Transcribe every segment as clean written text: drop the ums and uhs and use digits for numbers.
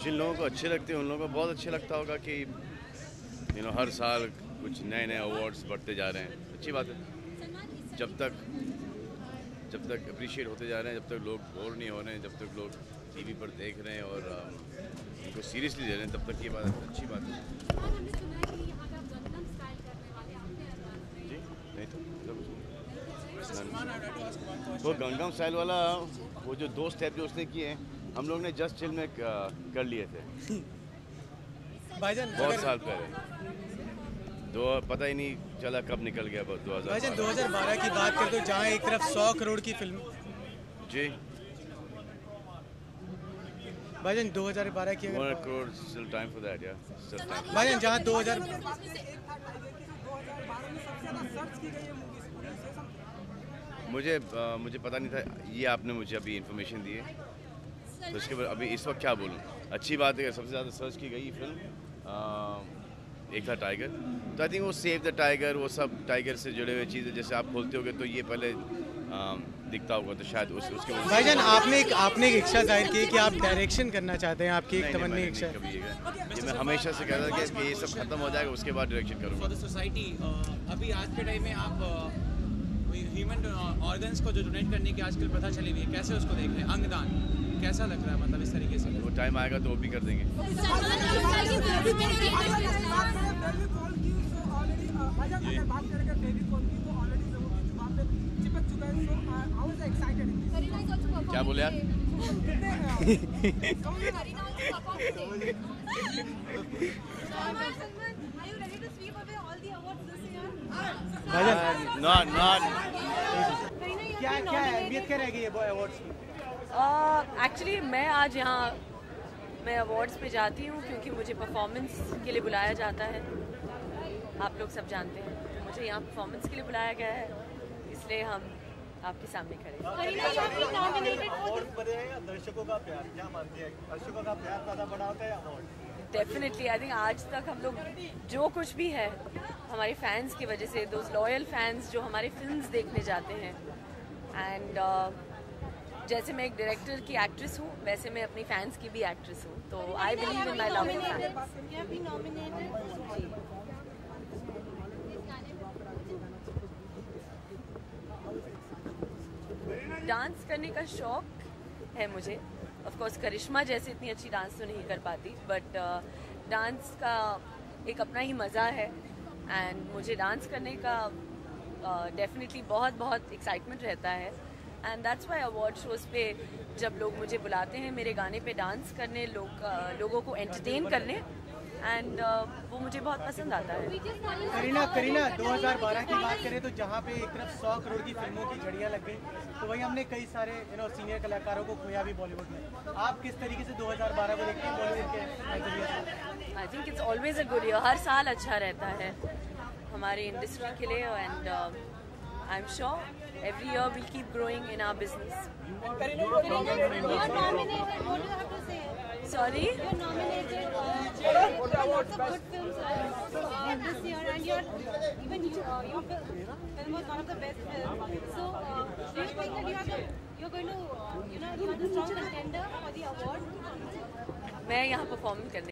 जिन लोगों को अच्छे लगते हैं उन लोगों को बहुत अच्छा लगता होगा कि हर साल कुछ नए नए अवार्ड्स बढ़ते जा रहे हैं। अच्छी बात है, जब तक अप्रिशिएट होते जा रहे हैं, जब तक लोग बोर नहीं हो रहे हैं, जब तक लोग टीवी पर देख रहे हैं और उनको सीरियसली ले रहे हैं, तब तक ये बात अच्छी बात है। जी नहीं तो गंगम स्टाइल वाला वो जो दो स्टेप जो उसने किए हैं हम लोग ने जस्ट चिल में कर लिए थे भाईजान। बहुत साल पहले पता ही नहीं चला कब निकल गया। 2012 की बात करें तो जहाँ एक तरफ 100 करोड़ की फिल्म जी भाईजान 2012 की 100 crore still time for that, yeah. Still time. भाईजान जहाँ 2000 मुझे पता नहीं था, ये आपने मुझे अभी इन्फॉर्मेशन दी है तो उसके बाद अभी इस वक्त क्या बोलूँ। अच्छी बात है, सबसे ज़्यादा सर्च की गई फिल्म एक था टाइगर, तो आई थिंक वो सेव द टाइगर, वो सब टाइगर से जुड़े हुए चीज़ें जैसे आप खोलते होगे तो ये पहले दिखता होगा, तो शायद उसके भाईजान आपने एक इच्छा जाहिर की कि आप डायरेक्शन करना चाहते हैं, आपकी एक तमन्नी इच्छा। ये मैं हमेशा से कहता था कि ये सब खत्म हो जाएगा उसके बाद डायरेक्शन करूँगा। सोसाइटी अभी आज के टाइम में आप ह्यूमन ऑर्गन्स को जो डोनेट करने की आजकल प्रथा चली हुई है, कैसे उसको देख रहे हैं? अंगदान कैसा लग रहा है, मतलब इस तरीके से? वो टाइम आएगा तो वो भी कर देंगे। क्या बोले आप? क्या अहमियत क्या रहेगी ये अवार्ड्स की? एक्चुअली मैं आज मैं अवार्ड्स पे जाती हूँ क्योंकि मुझे परफॉर्मेंस के लिए बुलाया जाता है। आप लोग सब जानते हैं, तो मुझे यहाँ परफॉर्मेंस के लिए बुलाया गया है, इसलिए हम आपके सामने खड़े हैं। दर्शकों का प्यार क्या मानती है? दर्शकों का प्यार ज़्यादा बड़ा होता है अवार्ड? डेफिनेटली आई थिंक आज तक हम लोग जो कुछ भी है हमारे फैंस की वजह से, दोज लॉयल फैंस जो हमारे फिल्म्स देखने जाते हैं। एंड जैसे मैं एक डायरेक्टर की एक्ट्रेस हूँ वैसे मैं अपनी फैंस की भी एक्ट्रेस हूँ, तो I believe in my love for fans. Dance करने का शौक है मुझे। ऑफ कोर्स करिश्मा जैसे इतनी अच्छी डांस तो नहीं कर पाती, बट डांस का एक अपना ही मज़ा है एंड मुझे डांस करने का डेफिनेटली बहुत एक्साइटमेंट रहता है। And that's why award shows पे जब लोग मुझे बुलाते हैं मेरे गाने पे डांस करने, लोगों को एंटरटेन करने, एंड वो मुझे बहुत पसंद आता है। करीना 2012 की बात करें तो जहाँ पे एक तरफ 100 करोड़ की फिल्मों की झड़ियाँ लग गई, तो वही हमने कई सारे सीनियर कलाकारों को खोया भी बॉलीवुड में। आप किस तरीके से 2012 को देखते हैं बॉलीवुड के नजरिए से? I think it's always a good year, हर साल अच्छा रहता है हमारी इंडस्ट्री के लिए, and I am sure every year we'll keep growing in our business. Sorry? You're nominated for lots of good films this year, and your film was one of the best films. So, do you think that you're going to, you are the strong contender for the award? मैं यहाँ perform करने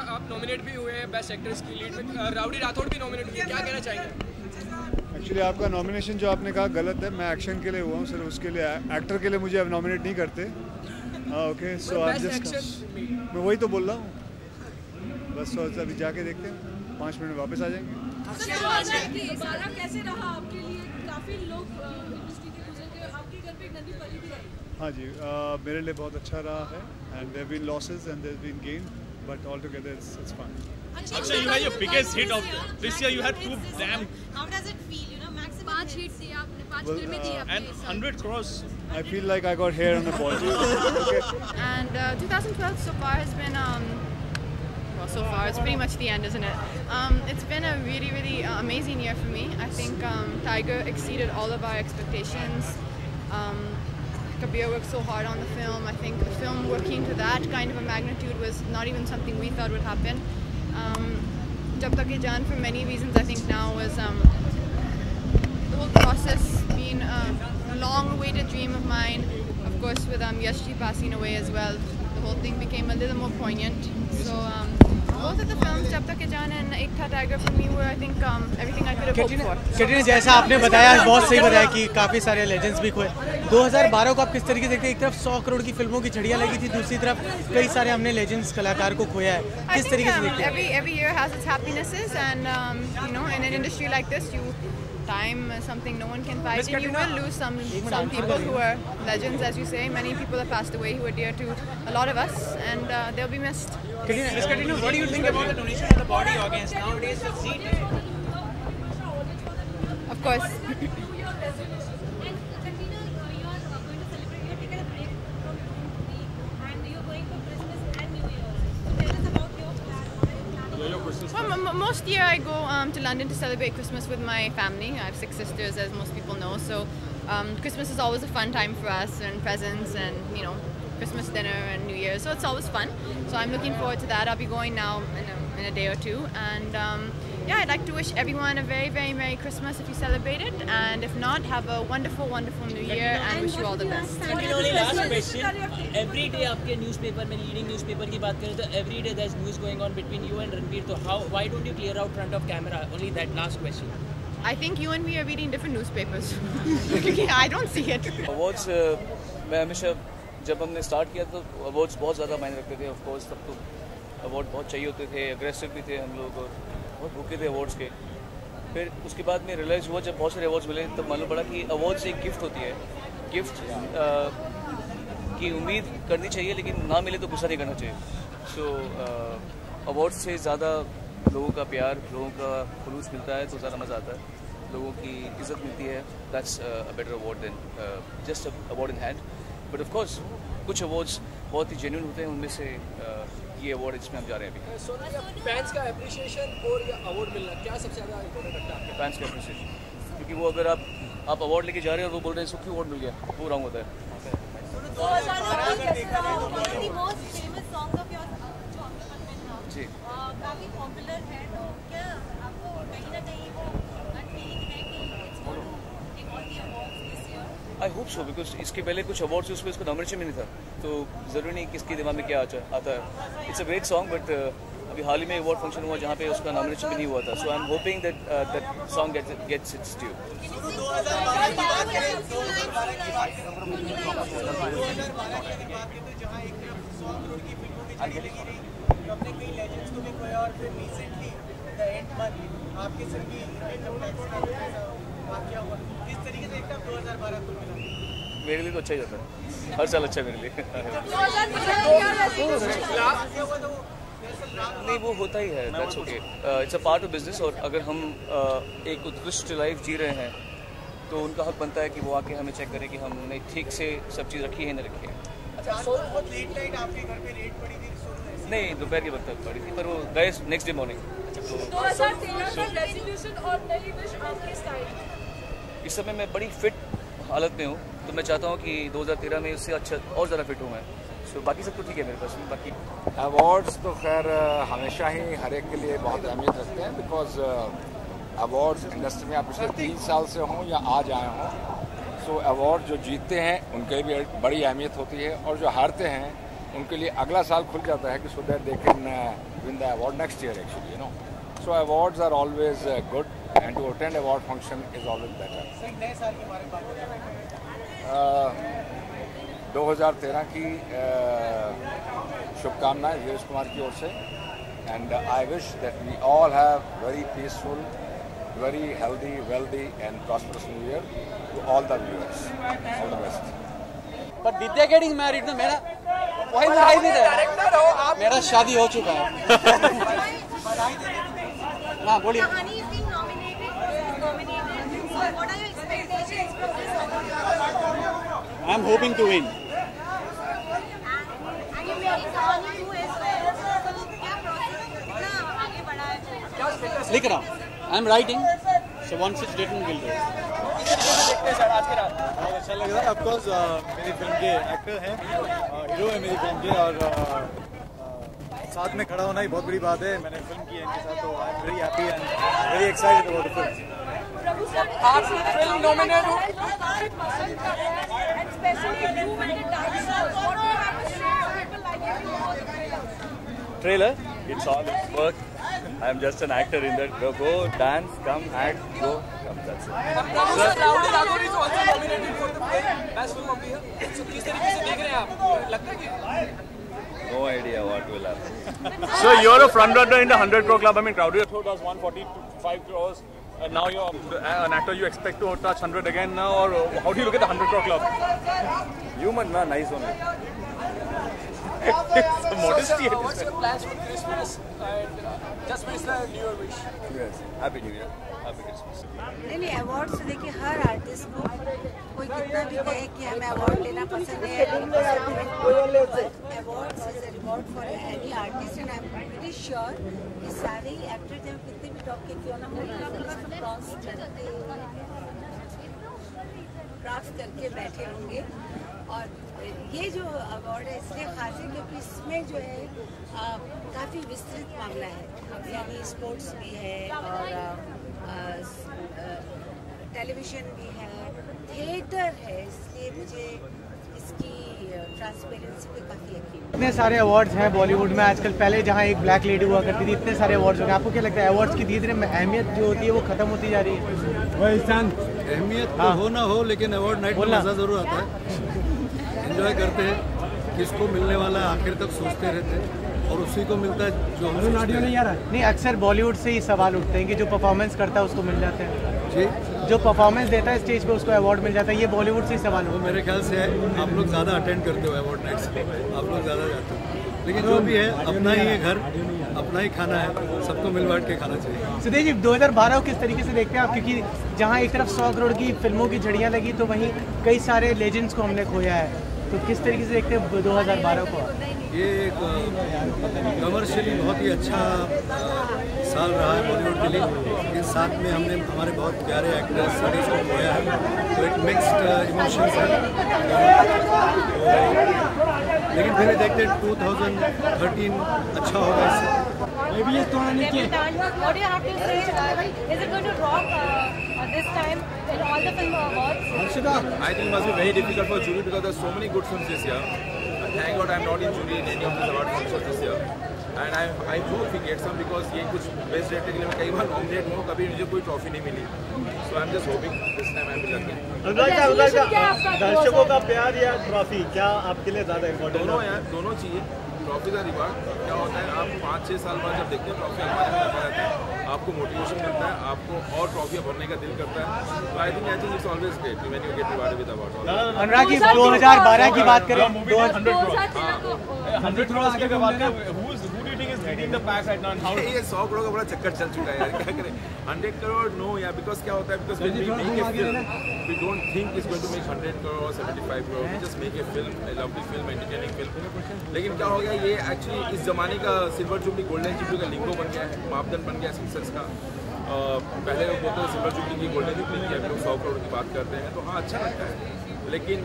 आप nominate भी हुए हैं best actress की lead में, rowdy Rathore भी नॉमिनेट हुई है, क्या कहना चाहेंगे? एक्चुअली आपका नॉमिनेशन जो आपने कहा गलत है। मैं एक्शन के लिए हुआ हूँ सिर्फ, उसके लिए एक्टर के लिए मुझे अब नॉमिनेट नहीं करते। ओके, सो आप जस्ट मैं वही तो बोल रहा हूँ बस। तो अभी जाके देखते हैं, 5 मिनट में वापस आ जाएंगे। कैसे रहा आपके लिए? काफी लोग इंडस्ट्री के गुजर के आपके घर पे एक नदी पली भी आई। हाँ जी, मेरे लिए बहुत अच्छा रहा है, and there been losses and there been gain, but altogether it's fun. Akshay, you had your biggest hit of this year. You had two damn. How does it feel? You know, maximum पांच hit दिए आपने, 5 फिल्में दी आपने And 100 crores. I feel like I got hair on the ball. Okay. And 2012 so far has been, well, so far it's pretty much the end, isn't it? It's been a really, really amazing year for me. I think Tiger exceeded all of our expectations. Kabir worked so hard on the film. I think the film working to that kind of a magnitude was not even something we thought would happen. Jab Tak Ye Jaan, for many reasons, I think now was the whole process being a long-awaited dream of mine. Of course, with Yashji passing away as well, the whole thing became a little more poignant. So both of the films, Jab Tak Ye Jaan and Ek Tha Tiger, for me were, I think, everything I could have hoped for. Katrina, जैसा आपने बताया, बहुत सही बताया कि काफ़ी सारे legends भी खोए। 2012 को आप किस तरीके से देखते हैं? एक तरफ 100 करोड़ की फिल्मों की झड़ियाँ लगी थी, दूसरी तरफ कई सारे हमने लेजेंड्स कलाकार को खोया है। किस तरीके से देखते हैं? Every year has its happinesses, and you know, in an industry like this, time is something no one can fight, and you will lose some people who are legends, as you say. Many people have passed away who are dear to a lot of us, and they'll be missed. Katrina, what do you think about the donation of the body organs nowadays? The seat. Of course. Well, most year I go to London to celebrate Christmas with my family. I have 6 sisters, as most people know, so Christmas is always a fun time for us, and presents, and you know, Christmas dinner and New Year, so it's always fun. So I'm looking forward to that. I'll be going now in a day or two, and yeah, I'd like to wish everyone a very, very Merry Christmas if you celebrate it, and if not, have a wonderful, wonderful New Year, and wish you all the best. Only last question. Every day आपके newspaper में leading newspaper की बात करें तो every day there's news going on between you and Ranveer. So why don't you clear out front of camera? Only that last question. I think you and me are reading different newspapers. I don't see it. Awards मैं हमेशा जब हमने start किया तो awards बहुत ज़्यादा मायने रखते थे। ऑफ कोर्स तब तो अवार्ड बहुत चाहिए होते थे, अग्रेसिव भी थे हम लोग और बहुत भूखे थे अवार्ड्स के। फिर उसके बाद में रियलाइज़ हुआ जब बहुत सारे अवार्ड्स मिले तब मालूम पड़ा कि अवार्ड्स एक गिफ्ट होती है। गिफ्ट की उम्मीद करनी चाहिए, लेकिन ना मिले तो गुस्सा नहीं करना चाहिए। सो अवार्ड्स से ज़्यादा लोगों का प्यार, लोगों का खुलूस मिलता है तो ज़्यादा मज़ा आता है, लोगों की इज़्ज़त मिलती है। That's a better award than just award in hand. But of course कुछ अवार्ड्स बहुत ही जेन्युइन होते हैं, उनमें से ये अवार्ड इसमें हम जा रहे हैं अभी। फैंस का एप्रिसिएशन और ये अवार्ड मिलना क्या सबसे ज़्यादा इम्पोर्टेंट लगता है? फैंस का एप्रिसिएशन, क्योंकि वो अगर आप अवार्ड लेके जा रहे हैं और वो बोल रहे हैं सुखी अवार्ड मिल गया, वो रॉन्ग होता है। जी काफी पॉपुलर है, तो क्या आपको कहीं ना कहीं वो ठीक है कि एक और ये awards this year? I hope so, because इसके पहले कुछ अवार्ड्स उसमें इसको नॉमिनेशन भी नहीं था, तो ज़रूरी नहीं किसके दिमाग में क्या आता है। It's a great song, but अभी हाल ही में अवार्ड फंक्शन हुआ जहाँ पे उसका नॉमिनेशन भी नहीं हुआ था। So I am hoping that song gets its due. अपने कई लेजेंड्स को भी खोया और फिर रिसेंटली द एंड मंथ आपके सर की वाकया हुआ। किस तरीके से एक 2012 को मिला? मेरे लिए तो अच्छा ही जाता है, हर साल अच्छा है मेरे लिए। नहीं, वो होता ही है, that's okay, it's a part of business. और अगर हम एक उत्कृष्ट लाइफ जी रहे हैं तो उनका हक बनता है कि वो आके हमें चेक करें कि हमने ठीक से सब चीज़ रखी है ना रखी है। अच्छा, बहुत लेट नाइट आपके घर पे रेड पड़ी थी? नहीं, दोपहर के वक्त तक पड़ी थी, पर वो गए नेक्स्ट डे मॉर्निंग। 2013 का रेजोल्यूशन और नई विश आपके स्टाइल? इस समय मैं बड़ी फिट हालत में हूँ, तो मैं चाहता हूँ कि 2013 में उससे अच्छा और ज़्यादा फिट हूँ मैं। सो बाकी सब तो ठीक है मेरे पास। बाकी अवार्ड्स तो खैर हमेशा ही हर एक के लिए बहुत अहमियत रखते हैं, बिकॉज अवार्ड्स इंडस्ट्री में आप पिछले 3 साल से हों या आज आए हों, सो अवार्ड जो जीतते हैं उनके भी बड़ी अहमियत होती है, और जो हारते हैं उनके लिए अगला साल खुल जाता है कि so that they can win the award next year actually, you know. So awards are always good and to attend award function is always better. नए साल के बारे में बात करें, 2013 की शुभकामनाएं वीरेश कुमार की ओर से, and I wish that we all have very peaceful, very healthy, wealthy and prosperous new year to all the viewers. All the best. But Vidya getting married ना, मेरा वही बधाई नहीं दे, मेरा शादी हो चुका है। हाँ बोलिए। What are your expectations from this award? I'm hoping to win. And you made it on you as well. So क्या process कितना आगे बढ़ा है? लिख रहा हूँ. I'm writing. So once it's written, we'll do it. बहुत अच्छा लग रहा है. Of course, मेरी फिल्म के एक्टर हैं, हीरो है मेरी फिल्म के, और साथ में खड़ा होना ही बहुत बड़ी बात है. मैंने फिल्म की है इनके साथ, तो आई am very happy and very excited about the film. आप फिल्म नॉमिनेट हो And especially you and the dancers. What do you have to share? People like you all the trailer. Trailer, it's all its work. I am just an actor in that. Go, dance, come, act, go, come. That's it. Producer Rowdy Rathod is also nominated for the best film of the year. So किस तरीके से देख रहे हैं आप? लगता है कि No idea what will happen. So you're a front runner in the 100 crore club. I mean, Rowdy Rathod does 145 crores. And now you're an actor. You expect to touch 100 again now, or how do you look at the 100 crore club? Human, man, nice only. It's a modesty. what's your plans for Christmas and just wish the New Year wish? Yes. Happy New Year. Happy Christmas. नहीं award से देखिए हर artist को कोई कितना भी कहे कि हमें अवार्ड लेना पसंद है, award is a reward for any artist and I am very sure कि सारे ही एक्टर जब कितने भी टॉप के क्यों ना हो क्रॉस करके बैठे होंगे. और ये जो अवार्ड है इसलिए खास है क्योंकि इसमें जो है काफ़ी विस्तृत मामला है, यानी स्पोर्ट्स भी है और टेलीविज़न भी है, थिएटर है, इसलिए मुझे इसकी ट्रांसपेरेंसी पे काफ़ी यकीन. इतने सारे अवार्ड्स हैं बॉलीवुड में आजकल. पहले जहाँ एक ब्लैक लेडी हुआ करती थी, इतने सारे अवार्ड्स हो गए. आपको क्या लगता है अवार्ड्स की धीरे धीरे अहमियत जो होती है वो खत्म होती जा रही है? अहमियत तो हो ना हो, लेकिन अवार्ड नाइट में मज़ा ज़रूर आता है. एंजॉय करते हैं, किसको मिलने वाला है आखिर तक सोचते रहते हैं और उसी को मिलता है जो हम सोचते हैं. नहीं, अक्सर बॉलीवुड से ही सवाल उठते हैं कि जो परफॉर्मेंस करता है उसको मिल जाते हैं, जी, जो परफॉर्मेंस देता है स्टेज पे उसको अवार्ड मिल जाता है. ये बॉलीवुड से ही सवाल वो मेरे ख्याल से आप लोग ज़्यादा अटेंड करते हो अवार्ड नाइट्स, आप लोग ज़्यादा जाते हो. लेकिन जो भी है अपना ही है घर, अपना ही खाना है, सबको मिल बांट के खाना चाहिए. सुदेश जी 2012 किस तरीके से देखते हैं आप? क्योंकि जहाँ एक तरफ 100 करोड़ की फिल्मों की झड़ियाँ लगी तो वहीं कई सारे लेजेंड्स को हमने खोया है. तो किस तरीके से देखते हैं 2012 को? ये एक कमर्शियली बहुत ही अच्छा साल रहा है बॉलीवुड के लिए. लेकिन साथ में हमने हमारे बहुत प्यारे एक्टर्स स्टडीज को खोया है, तो एक मिक्स्ड इमोशंस है. लेकिन फिर देखते हैं 2013 अच्छा होगा इससे. What do you have to say? Is it going to rock this time in all the film awards? I think it must be very difficult for jury because there are so many good films this year. Thank God I'm not in jury in any of these award functions this year. And I hope we get some because ये कुछ best director के लिए मैं कई बार nominate हूँ, कभी मुझे कोई ट्रॉफी नहीं मिली. So I'm just hoping this time I'm lucky. दर्शकों का प्यार या ट्रॉफी क्या आपके लिए ज़्यादा इम्पोर्टेंट? दोनों यार, दोनों चाहिए. ट्रॉफी का रिवार्ड क्या होता है, आप 5-6 साल बाद जब देखते हैं ट्रॉफी हमारे में लगा रहता है, आपको मोटिवेशन मिलता है, आपको और ट्रॉफियाँ भरने का दिल करता है. तो I think it's always great when you get rewarded with award. Anurag ji 2012 की बात करें, 100 crores की बात करें, who do you think is leading the pack right now and how? ये 100 करोड़ का बड़ा चक्कर चल चुका है यार, क्या करें. 100 crore नो यार, बिकॉज क्या होता है, because when we make a film we don't think it's going to make 100 crore or 75 crore. We just make a film, a lovely film, entertaining film. लेकिन क्या हो गया, ये एक्चुअली इस जमाने का सिल्वर जुबली गोल्डन जुबली का लिंगो बन गया है, मापदंड बन गया सक्सेस का. पहले लोग बोलते हैं सिल्वर जुबली की गोल्डन जुबली की, अभी लोग 100 करोड़ की बात करते हैं, तो हाँ अच्छा लगता है. लेकिन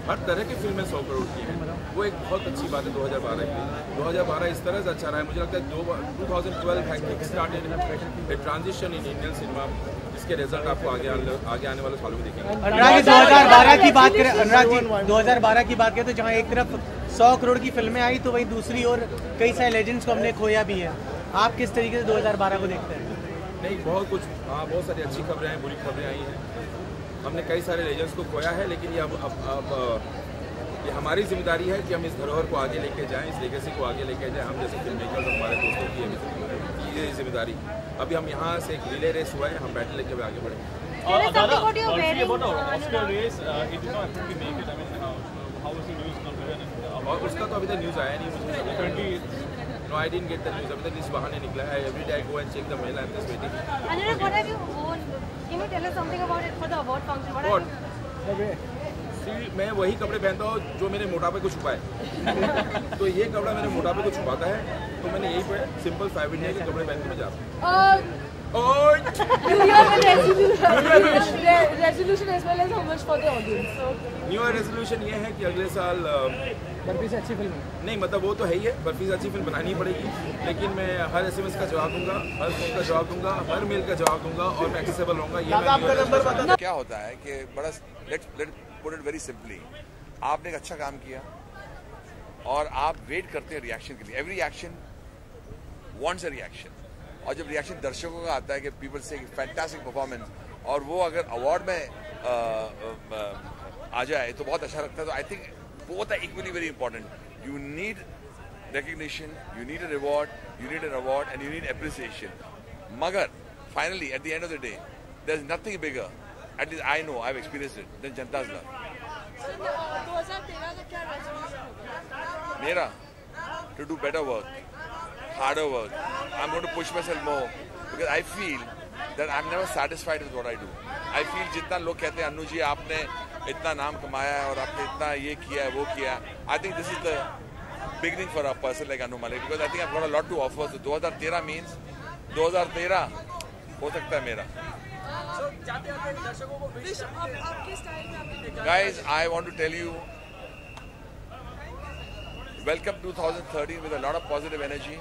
हर तरह की फिल्में 100 करोड़ की हैं, वो एक बहुत अच्छी बात है 2012 की. 2012 इस तरह से अच्छा रहा है, मुझे लगता है 2012 has kick started a transition in Indian cinema, जिसके रिजल्ट आपको आगे आने वाले सालों में देखेंगे. अनुराग जी 2012 की बात करें, अनुराग जी 2012 की बात करें तो जहाँ एक तरफ 100 करोड़ की फिल्में आई तो वहीं दूसरी ओर कई सारे लेजेंड्स को हमने खोया भी है. आप किस तरीके से 2012 को देखते हैं? नहीं, बहुत कुछ, हाँ बहुत सारी अच्छी खबरें हैं, बुरी खबरें आई हैं. हमने कई सारे लेजेंड्स को खोया है, लेकिन ये अब ये हमारी जिम्मेदारी है कि हम इस धरोहर को आगे लेके जाएं, इस लेगेसी को आगे लेके जाएं. हम जैसे फिल्म मेकर्स, हमारे दोस्तों की ये जिम्मेदारी. अभी हम यहाँ से एक रिले रेस हुआ है, हम बैटल लेके आगे बढ़ेंगे. और उसका तो अभी तक न्यूज़ आया नहीं मुझे. No, I didn't get the news. अभी तक इस बहाने निकला है. Every day I go and check the mail. I'm just waiting. Anurag, what have you worn? In you tell us something about it for the award function? What What? are you? See, मैं वही कपड़े पहनता हूँ जो मेरे मोटापे को छुपाए। तो ये कपड़ा मेरे मोटापे को छुपाता है, तो मैंने यही पे सिंपल 5 इंडिया के कपड़े पहन के मैं जा रहा हूँ। New Year resolution as well as how much for the audience. So new year resolution ये है कि अगले साल बर्फी से अच्छी फिल्म नहीं, मतलब वो तो है ही है, बर्फी से अच्छी फिल्म बनानी पड़ेगी, लेकिन मैं हर SMS का जवाब दूंगा, हर फोन का जवाब दूंगा, हर मेल का जवाब दूंगा और मैं एक्सेसिबल रहूंगा। ये क्या होता है कि बड़ा let's put it very simply, आपने एक अच्छा काम किया और आप वेट करते हैं रिएक्शन के लिए। Every action wants a reaction, और जब रिएक्शन दर्शकों का आता है कि पीपल से फैंटास्टिक परफॉर्मेंस, और वो अगर अवार्ड में आ जाए तो बहुत अच्छा लगता है। तो I think both are equally very important. You need recognition, you need a reward, you need an award, and you need appreciation. Magar, finally, at the end of the day, there's nothing bigger, at least I know, I've experienced it, than Janta's love. 2013 का क्या resolution होगा? Mera, to do better work, harder work. I'm going to push myself more because I feel that I'm never satisfied with what I do. I feel जितना लोग कहते हैं अन्नू जी आपने इतना नाम कमाया है और आपने इतना ये किया है वो किया है, I think this is the beginning for a person like Annu Malik because I think I've got a lot to offer. So 2013 means 2013 हो सकता है मेरा. Guys, I want to tell you, welcome 2013 with a lot of positive energy.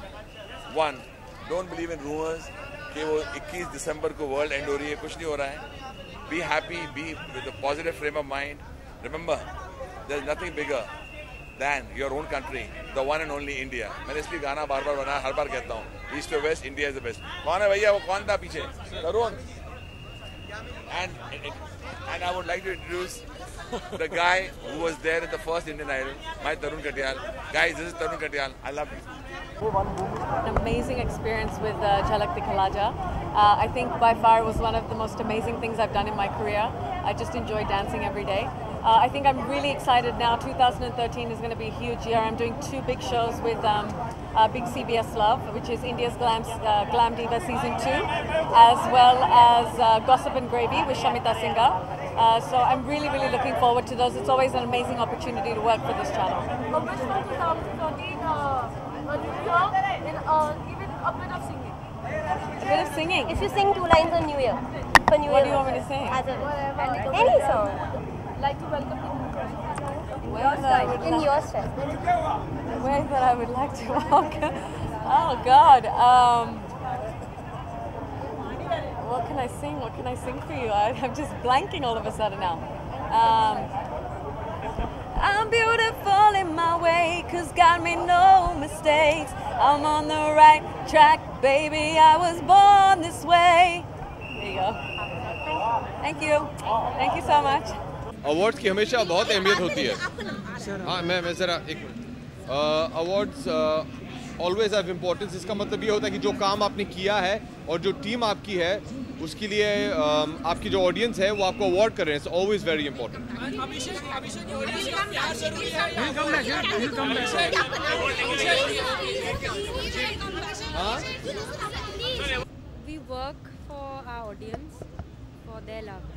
One, don't believe in rumors कि वो 21 दिसंबर को world and हो रही है, कुछ नहीं हो रहा है. Be happy, be with a positive frame of mind. Remember, there's nothing bigger than your own country, the one and only India. मैंने इसलिए गाना बार बार बनाया, हर बार कहता हूँ, East to West, India is the best. कौन है भैया, वो कौन था पीछे? तरुण. And I would like to introduce the guy who was there at the first Indian Idol, my Tarun Katyal. Guys, this is Tarun Katyal. I love you. An amazing experience with Jhalak Dikhla Ja. I think by far it was one of the most amazing things I've done in my career. I just enjoy dancing every day. I think I'm really excited now. 2013 is going to be a huge year. I'm doing 2 big shows with Big CBS Love, which is India's Glam Diva Season 2, as well as Gossip and Gravy with Shamita Singha. So I'm really, really looking forward to those. It's always an amazing opportunity to work for this channel. How much for 2013 New Year in even a bit of singing? A bit of singing? If you sing 2 lines on New Year, for New What Year. do you want me to sing? Any song. Like to welcome the Your style. In your style. Where that I would like to walk? Oh God. What can I sing? What can I sing for you? I'm just blanking all of a sudden now. I'm beautiful in my way, 'cause got me no mistakes. I'm on the right track, baby. I was born this way. There you go. Thank you. Thank you so much. Awards की हमेशा बहुत अहमियत होती है. हाँ, मैं ज़रा एक अवार्ड्स ऑलवेज हैव इम्पोर्टेंस. इसका मतलब ये होता है कि जो काम आपने किया है और जो टीम आपकी है उसके लिए आपकी जो ऑडियंस है वो आपको अवार्ड कर रहे हैं. It's always very important. We work for our audience, for their love.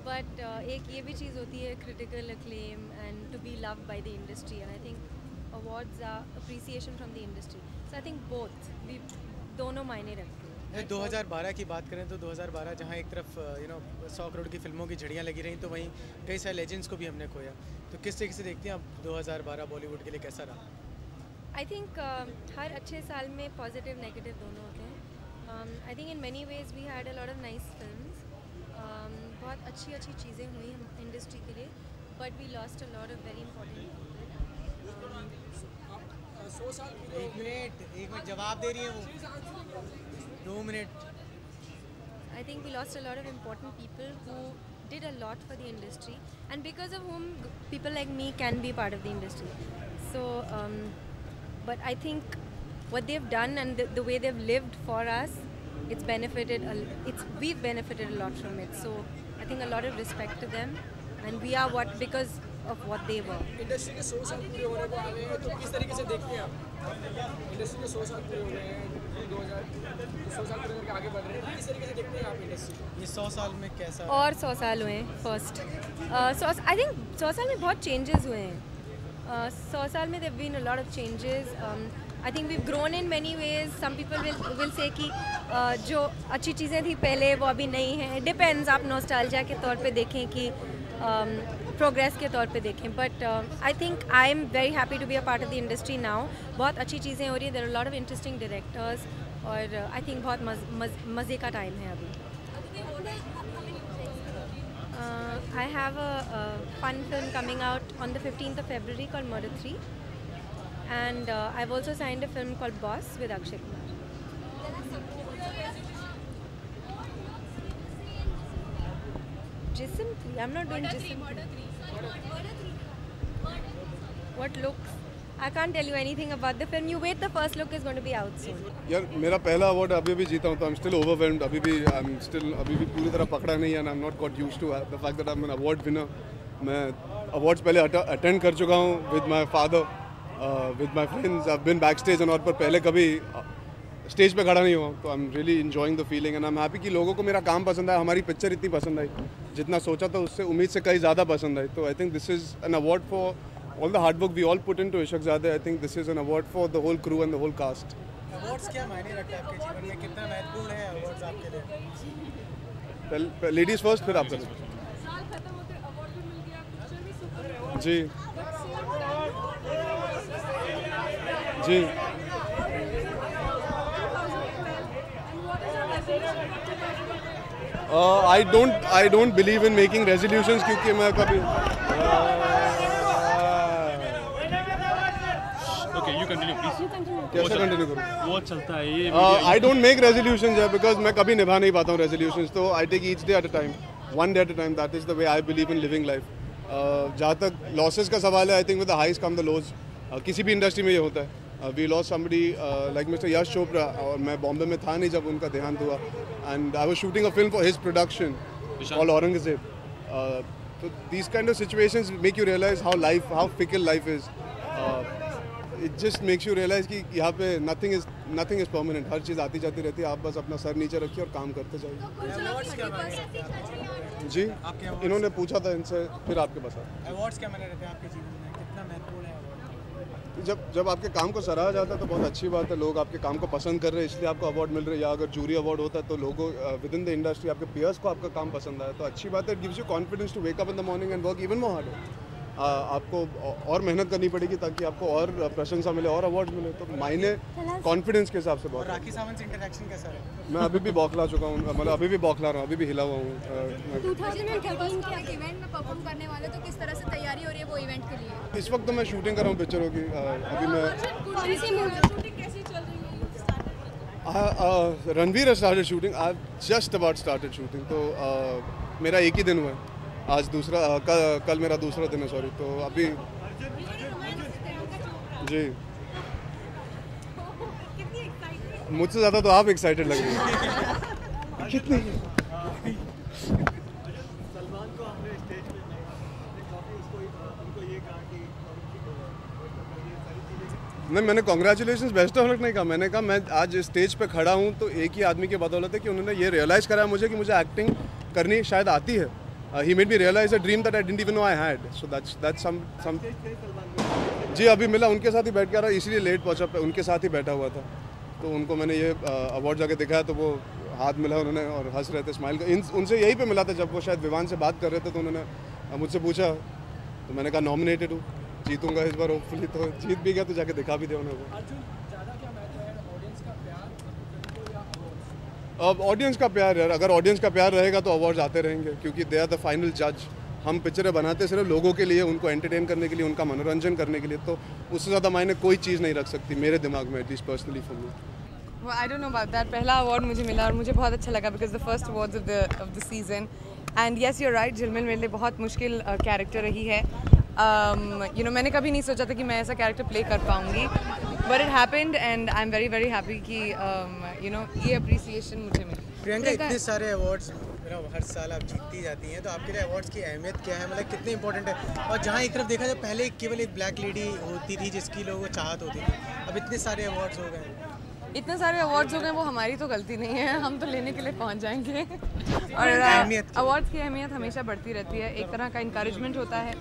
But एक ये भी चीज़ होती है critical acclaim and to be loved by the industry, and I think awards are appreciation from the industry. So I think both, we दोनों मायने रखते हैं. 2012 की बात करें तो 2012 जहाँ एक तरफ 100 करोड़ की फिल्मों की झड़ियाँ लगी रहीं, तो वहीं कई सारे लेजेंड्स को भी हमने खोया. तो किस तरीके से देखते हैं आप 2012 बॉलीवुड के लिए कैसा रहा? I think हर अच्छे साल में पॉजिटिव नेगेटिव दोनों होते हैं. I think in many ways we had a lot of nice films. बहुत अच्छी चीज़ें हुई हम इंडस्ट्री के लिए, but we lost a lot of very important people. 1 minute जवाब दे रही है वो. 2 minute. I think we lost a lot of important people who did a lot for the industry, and because of whom people like me can be part of the industry. So, but I think what they've done and the way they've lived for us, we've benefited a lot from it. So I think a lot of respect to them, and we are what because of what they were. Industry के 100 साल पूरे होने को आ गए हैं, तो किस तरीके से देखते हैं आप? इंडस्ट्री के 100 साल पूरे हो गए हैं, हैं 100 साल पूरे करके आगे बढ़ रहे हैं, किस तरीके से देखते हैं आप इंडस्ट्री? ये 100 साल में कैसा और 100 साल हुए फर्स्ट आई थिंक 100 साल में बहुत चेंजेस हुए हैं। 100 साल में there been a lot of changes. I think we have grown in many ways. Some people will say कि जो अच्छी चीज़ें थी पहले वो अभी नहीं हैं। डिपेंड्स, आप नॉस्टैल्जिया के तौर पे देखें कि प्रोग्रेस के तौर पे देखें। But I think I am very happy to be a part of the industry now. बहुत अच्छी चीज़ें हो रही हैं, there are lot of interesting directors और आई थिंक बहुत मज़े का टाइम है अभी। I have a fun film coming out on the 15th of February called Murder 3, and I've also signed a film called Boss with Akshay Kumar. Jism 3. I'm not doing Jism 3. What looks? I can't tell you anything about the film. You wait, the first look is going to be out soon. यार मेरा पहला award अभी भी जीता हूँ तो I'm still overwhelmed. अभी भी पूरी तरह पकड़ा नहीं है and I'm not got used to the fact that I'm an award winner. मैं awards पहले attend कर चुका हूँ with my father, with my friends. I've been backstage और पर पहले कभी स्टेज पे खड़ा नहीं हुआ तो I'm really enjoying the feeling and I'm happy कि लोगों को मेरा काम पसंद आया, हमारी पिक्चर इतनी पसंद आई, जितना सोचा था उससे उम्मीद से कहीं ज़्यादा पसंद आई। तो I think this is an award for all the hard work we all put into Ishaqzaade. I think this is an award for the whole crew and the whole cast. Awards क्या मायने रखते हैं आपके जीवन में? कितना महत्वपूर्ण है अवार्ड्स आपके लिए? लेडीज फर्स्ट, फिर आप करें। साल खत्म होते अवार्ड भी मिल गया, पिक्चर भी सुपर जी जी I don't believe in making resolutions क्योंकि मैं कभी कैसे कंटिन्यू करूँ? वो चलता है ये। I don't make resolutions because मैं कभी निभा नहीं पाता हूँ resolutions, तो I take each day at a time, one day at a time. That is the way I believe in living life. जहाँ तक losses का सवाल है, I think with the highs come the lows. किसी भी industry में ये होता है। We lost somebody like Mr. Yash Chopra और मैं बॉम्बे में था नहीं जब उनका देहांत हुआ and I was shooting a film for his production called Aurangzeb. So these kind of situations make you realize how fickle life is. It just makes you realize कि यहाँ पे nothing is permanent. हर चीज़ आती जाती रहती है, आप बस अपना सर नीचे रखिए और काम करते जाइए। जी इन्होंने पूछा था इनसे, फिर आपके पास अवार्ड्स क्या मायने रहते हैं आपके जीवन में? कितना महत्वपूर्ण है अवार्ड? जब आपके काम को सराहा जाता है तो बहुत अच्छी बात है, लोग आपके काम को पसंद कर रहे हैं इसलिए आपको अवार्ड मिल रहा है, या अगर जूरी अवार्ड होता है तो लोगों विद इन द इंडस्ट्री आपके पीयर्स को आपका काम पसंद आया तो अच्छी बात है। It gives you confidence to wake up in the morning and work even more hard. आपको और मेहनत करनी पड़ेगी ताकि आपको और प्रशंसा मिले और अवार्ड मिले, तो मायने कॉन्फिडेंस के हिसाब से बहुत। राखी सावंत से इंटरेक्शन कैसा है? मैं अभी भी बौखला चुका हूँ, मतलब अभी भी बौखला रहा हूँ, अभी भी हिला हुआ हूँ। 2013 के इवेंट में परफॉर्म करने वाले, तो किस तरह से तैयारी हो रही है वो इवेंट के लिए? इस वक्त तो मैं शूटिंग कर रहा हूँ पिक्चरों की। अभी मैं Ranveer has started shooting. I've just about started shooting. तो मेरा एक ही दिन हुआ है, आज दूसरा कल मेरा दूसरा दिन है, सॉरी। तो अभी जी मुझसे ज़्यादा तो आप एक्साइटेड लग रही हैं। कितनी सलमान को हमने स्टेज पे देखा, काफी उनको ये कहा कि नहीं, मैंने कॉन्ग्रेचुलेशंस बेस्ट ऑफ लक नहीं कहा, मैंने कहा मैं आज स्टेज पे खड़ा हूँ तो एक ही आदमी की बदौलत है कि उन्होंने ये रियलाइज़ कराया मुझे कि मुझे एक्टिंग करनी शायद आती है। He made me realize a dream that I didn't even know I had. So that's some जी अभी मिला, उनके साथ ही बैठ के आ रहा, इसलिए लेट पहुंचा, उनके साथ ही बैठा हुआ था। तो उनको मैंने ये अवार्ड जाके दिखाया तो वो हाथ मिला उन्होंने और हंस रहे थे, स्माइल कर। उनसे यहीं पे मिला था जब वो शायद विवान से बात कर रहे थे, तो उन्होंने मुझसे पूछा तो मैंने कहा नॉमिनेटेड हूँ, जीतूंगा इस बार होपफुली, तो जीत भी गया तो जाके दिखा भी दिया उन्हें। अब ऑडियंस का प्यार यार, अगर ऑडियंस का प्यार रहेगा तो अवार्ड्स आते रहेंगे, क्योंकि दे आर द फाइनल जज। हम पिक्चरें बनाते सिर्फ लोगों के लिए, उनको एंटरटेन करने के लिए, उनका मनोरंजन करने के लिए, तो उससे ज़्यादा मायने कोई चीज़ नहीं रख सकती मेरे दिमाग में, at least personally for me. Well, I don't know about that. पहला अवार्ड मुझे मिला और मुझे बहुत अच्छा लगा because the first awards of the season. And yes, you're right, झिलमिल मेरे लिए बहुत मुश्किल कैरेक्टर रही है। You know, मैंने कभी नहीं सोचा था कि मैं ऐसा कैरेक्टर प्ले कर पाऊँगी, but it happened and I'm very very happy कि you know ये appreciation मुझे मिली। प्रियंका, इतने सारे अवार्ड्स हर साल आप जीतती जाती हैं, तो आपके लिए अवार्ड्स की अहमियत क्या है, मतलब कितने इंपॉर्टेंट है? और जहाँ एक तरफ देखा जाए पहले केवल एक ब्लैक लेडी होती थी जिसकी लोगों को चाहत होती थी, अब इतने सारे अवार्ड्स हो गए। इतने सारे अवार्ड्स हो गए, वो हमारी तो गलती नहीं है, हम तो लेने के लिए पहुंच जाएंगे। और अवार्ड्स की अहमियत हमेशा बढ़ती रहती है, एक तरह का इंकरेजमेंट होता है।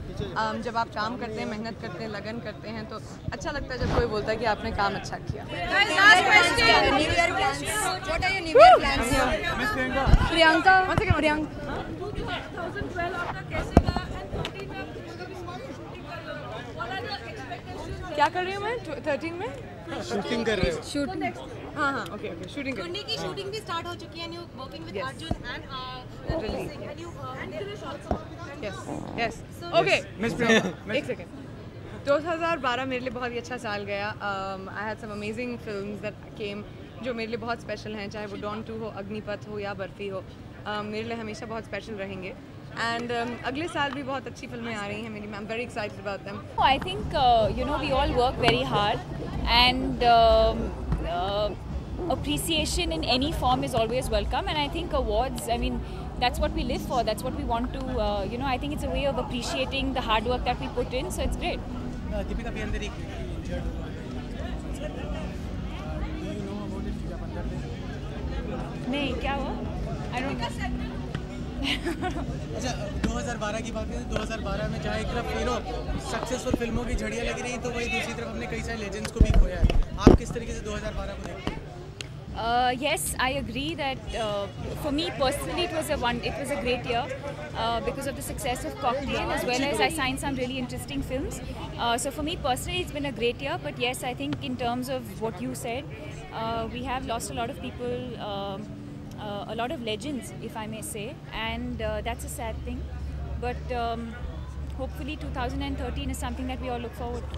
जब आप काम करते हैं, मेहनत करते हैं, लगन करते हैं, तो अच्छा लगता है जब कोई बोलता है कि आपने काम अच्छा किया। प्रियंका क्या कर रही हूँ मैं 13 में? शूटिंग कर रहे हो? शूटिंग, हाँ हाँ, ओके शूटिंग कर कुंडी की शूटिंग भी स्टार्ट हो चुकी है, and you working with Arjun and you finish also. Yes okay. एक सेकेंड। 2012 मेरे लिए बहुत ही अच्छा साल गया। I had some amazing films that came जो मेरे लिए बहुत स्पेशल हैं, चाहे वो डॉन 2 हो, अग्निपथ हो या बर्फी हो, मेरे लिए हमेशा बहुत स्पेशल रहेंगे। एंड अगले साल भी बहुत अच्छी फिल्में आ रही हैं मेरी, I am very excited about them. I think you know we all work very hard and appreciation in any form is always welcome, and I think awards, I mean, that's what we live for, that's what we want to you know, I think it's a way of appreciating the hard work that we put in, so it's great. Deepika भी अंदर एक injured हुआ है, do you know about it? आप अंदर थे? नहीं, क्या हुआ? I don't know. अच्छा, 2012 की बात करें तो 2012 में जहाँ एक तरफ यू नो सक्सेसफुल फिल्मों की झड़ियाँ लगी रही, तो वही दूसरी तरफ हमने कई सारे लेजेंड्स को भी खोया है। आप किस तरीके से 2012 को देखते हैं? Yes, I agree that for me personally it was a great year because of the success of Cocktail, as well as I signed some really interesting films. So for me personally it's been a great year, but yes, I think in terms of what you said, we have lost a lot of people, a lot of legends, if I may say, and that's a sad thing. But hopefully 2013 is something that we all look forward to.